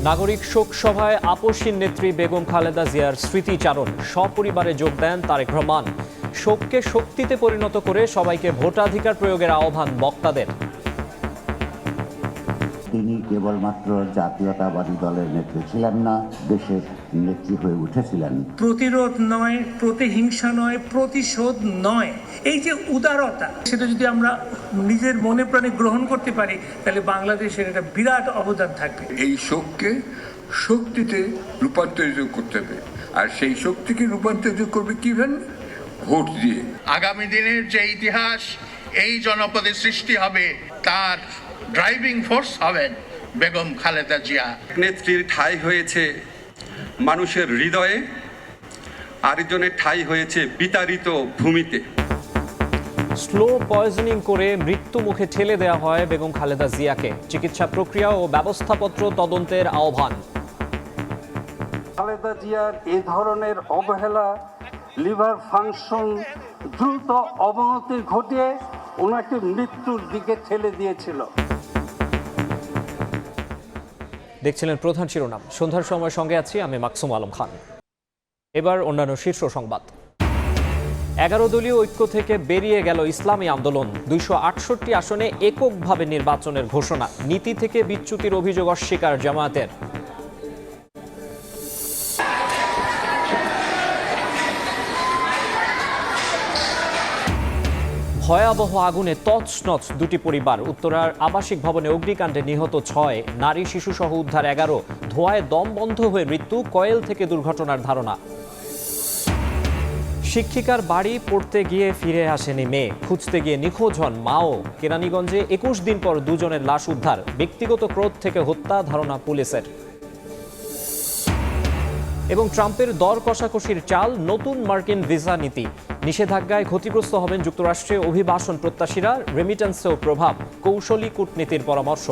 নাগরিক শোক সভায় আপসহীন নেত্রী বেগম খালেদা জিয়ার স্মৃতিচারণ, সপরিবারে যোগ দেন তারেক রহমান। শোককে শক্তিতে পরিণত করে সবাইকে ভোটাধিকার প্রয়োগের আহ্বান বক্তাদের। তিনি কেবলমাত্র জাতীয়তাবাদী দলের নেত্রী ছিলেন না, দেশের নেত্রী হয়ে উঠেছিলেন। প্রতিরোধ নয়, প্রতিহিংসা নয়, প্রতিশোধ নয়, এই যে উদারতা, সেটা যদি আমরা নিজের মনে প্রাণে গ্রহণ করতে পারি, তাহলে বাংলাদেশের একটা বিরাট অবদান থাকবে। এই শোককে শক্তিতে রূপান্তরিত করতে হবে, আর সেই শক্তিকে রূপান্তরিত করবে কিভাবে? ভোট দিয়ে। আগামী দিনের যে ইতিহাস এই জনপদে সৃষ্টি হবে, তার ড্রাইভিং ফোর্স হবেন বেগম খালেদা জিয়া। নেত্রীর ঠাঁই হয়েছে মানুষের হৃদয়ে, আরেকজনের ঠাঁই হয়েছে বিতাড়িত ভূমিতে। স্লো পয়জনিং করে মৃত্যু মুখে ঠেলে দেওয়া হয় বেগম খালেদা জিয়াকে। চিকিৎসা প্রক্রিয়া ও ব্যবস্থাপত্র তদন্তের আহ্বান। খালেদা জিয়ার এ ধরনের অবহেলা লিভার ফাংশন দ্রুত অবনতি ঘটিয়ে ওনাকে মৃত্যুর দিকে ঠেলে দিয়েছিল। দেখছিলেন প্রধান শিরোনাম। সন্ধ্যার সময় সঙ্গে আছি আমি মাকসুম আলম খান। এবার অন্যান্য শীর্ষ সংবাদ। 11 দলীয় ঐক্য থেকে বেরিয়ে গেল ইসলামী আন্দোলন। 268 আসনে এককভাবে নির্বাচনের ঘোষণা। নীতি থেকে বিচ্যুতির অভিযোগ অস্বীকার জামায়াতের। ভয়াবহ আগুনে তছনছ দুটি পরিবার। উত্তরার আবাসিক ভবনে অগ্নিকাণ্ডে নিহত 6, নারী শিশু সহ উদ্ধার 11। ধোঁয়ায় দম বন্ধ হয়ে মৃত্যু, কয়েল থেকে দুর্ঘটনার ধারণা। শিক্ষিকার বাড়ি পড়তে গিয়ে ফিরে আসেনি মেয়ে, খুঁজতে গিয়ে নিখোঁজ হন মাও। কেরানীগঞ্জে 21 দিন পর দুজনের লাশ উদ্ধার। ব্যক্তিগত ক্রোধ থেকে হত্যা, ধারণা পুলিশের। এবং ট্রাম্পের দর কষাকষির চাল, নতুন মার্কিন ভিসা নীতি। নিষেধাজ্ঞায় ক্ষতিগ্রস্ত হবেন যুক্তরাষ্ট্রে অভিবাসন প্রত্যাশীরা। রেমিটেন্সেও প্রভাব, কৌশলী কূটনীতির পরামর্শ।